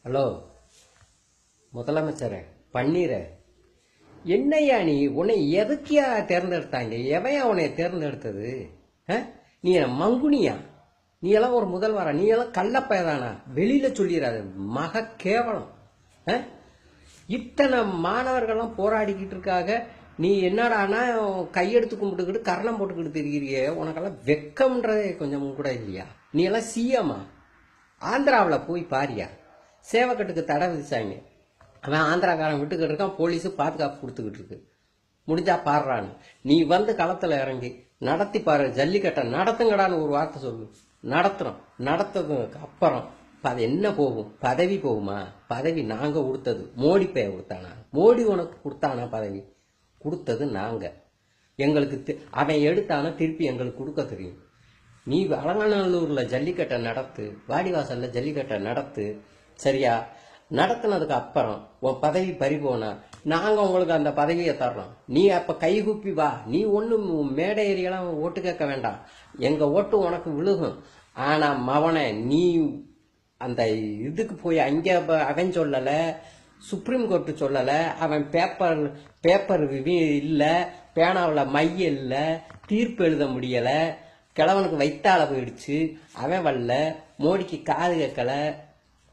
Hello முதலமைச்சரே, பன்னீரே, என்னையா நீ உன்னை எதுக்கியா தேர்ந்தெடுத்தாங்க? எவையா உன்னை தேர்ந்தெடுத்தது? நீ மங்குனியா? நீ எல்லாம் ஒரு முதல்வரா? நீ எல்லாம் கள்ளப்பயதானா? வெளியில சொல்லிடாது, மக கேவலம். இத்தனை மாணவர்கள்லாம் போராடிக்கிட்டு இருக்காங்க. நீ என்னடானா கையெடுத்து கும்பிட்டுக்கிட்டு கரணம் போட்டுக்கிட்டு இருக்கிறியே, உனக்கெல்லாம் வெக்கம்ன்றதே கொஞ்சம் கூட இல்லையா? நீ எல்லாம் சிஎம்மா? ஆந்திராவில் போய் பாரியா, சேவக்கட்டுக்கு தடை விதிச்சாங்க. அவன் ஆந்திராக்காரன் விட்டுக்கிட்டு இருக்கான், போலீஸு பாதுகாப்பு கொடுத்துக்கிட்டு இருக்கு. முடிஞ்சா பாடுறான்னு நீ வந்து களத்தில் இறங்கி நடத்தி பாரு. ஜல்லிக்கட்டை நடத்துங்கடான்னு ஒரு வார்த்தை சொல்லு. நடத்துறோம். நடத்ததுக்கு அப்புறம் அது என்ன போகும்? பதவி போகுமா? பதவி நாங்கள் கொடுத்தது. மோடி பைய கொடுத்தானா? மோடி உனக்கு கொடுத்தானா? பதவி கொடுத்தது நாங்கள். எங்களுக்கு அவன் எடுத்தானா திருப்பி எங்களுக்கு கொடுக்க தெரியும். நீ அலங்காநல்லூரில் ஜல்லிக்கட்டை நடத்து, வாடிவாசலில் ஜல்லிக்கட்டை நடத்து, சரியா? நடத்தினதுக்கு அப்புறம் உன் பதவி பறிபோனா நாங்கள் உங்களுக்கு அந்த பதவியை தர்றோம். நீ அப்போ கைகூப்பி வா. நீ ஒன்றும் மேடை ஏரியெல்லாம் ஓட்டு கேட்க வேண்டாம். எங்கள் ஓட்டு உனக்கு விழுகும். ஆனால் மவனை நீ அந்த இதுக்கு போய் அங்கே அவன் சொல்லலை, சுப்ரீம் கோர்ட்டு சொல்லலை, அவன் பேப்பர் இல்லை, பேனாவில் மைய இல்லை, தீர்ப்பு எழுத முடியலை, கிழவனுக்கு வைத்தால போயிடுச்சு, அவன் வரல, மோடிக்கு காது கேட்கல,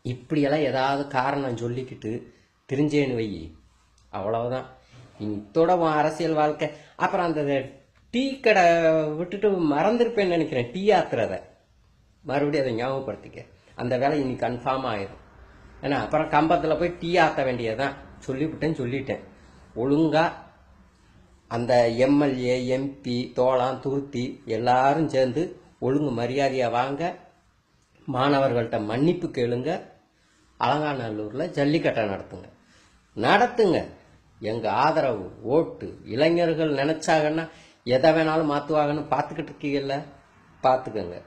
இப்படியெல்லாம் ஏதாவது காரணம் சொல்லிக்கிட்டு தெரிஞ்சேன்னு வை, அவ்வளவுதான். இத்தோட அரசியல் வாழ்க்கை. அப்புறம் அந்த டீ கடை விட்டுட்டு மறந்துருப்பேன்னு நினைக்கிறேன், டீ ஆத்துறத மறுபடியும் அதை ஞாபகப்படுத்திக்க. அந்த வேலை இன்னைக்கு கன்ஃபார்ம் ஆயிரும். ஏன்னா அப்புறம் கம்பத்தில் போய் டீ ஆற்ற வேண்டியதான். சொல்லிட்டேன். ஒழுங்கா அந்த எம்எல்ஏ, எம்பி, தோளான், துருத்தி எல்லாரும் சேர்ந்து ஒழுங்கு மரியாதையாக வாங்க, மாணவர்கள்ட்ட மன்னிப்பு கேளுங்க, அலங்காநல்லூரில் ஜல்லிக்கட்டை நடத்துங்க. எங்கள் ஆதரவு ஓட்டு இளைஞர்கள் நினச்சாங்கன்னா எதை வேணாலும் மாற்றுவாங்கன்னு பார்த்துக்கிட்டு இருக்கீங்கல்ல, பார்த்துக்கங்க.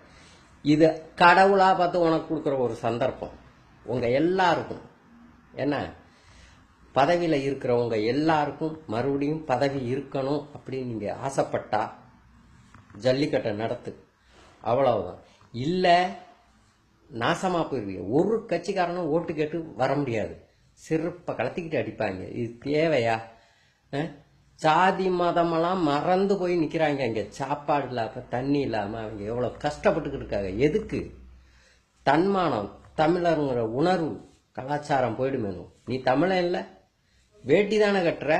இது கடவுளாக பார்த்து உனக்கு கொடுக்குற ஒரு சந்தர்ப்பம் உங்கள் எல்லாருக்கும். என்ன, பதவியில் இருக்கிறவங்க எல்லாருக்கும் மறுபடியும் பதவி இருக்கணும் அப்படின்னு நீங்கள் ஆசைப்பட்டா ஜல்லிக்கட்டை நடத்து, அவ்வளவுதான். இல்லை நாசமாக போயிருவீங்க. ஒரு கட்சிக்காரனும் ஓட்டு கேட்டு வர முடியாது. சிறப்பை கலத்திக்கிட்டு அடிப்பாங்க. இது தேவையா? சாதி மதமெல்லாம் மறந்து போய் நிற்கிறாங்க. அங்கே சாப்பாடு இல்லாமல், தண்ணி இல்லாமல் அவங்க எவ்வளோ கஷ்டப்பட்டுக்கிட்டு இருக்காங்க. எதுக்கு? தன்மானம், தமிழருங்கிற உணர்வு, கலாச்சாரம் போயிடுமேனும். நீ தமிழன் இல்லை, வேட்டி தானே கட்டுற?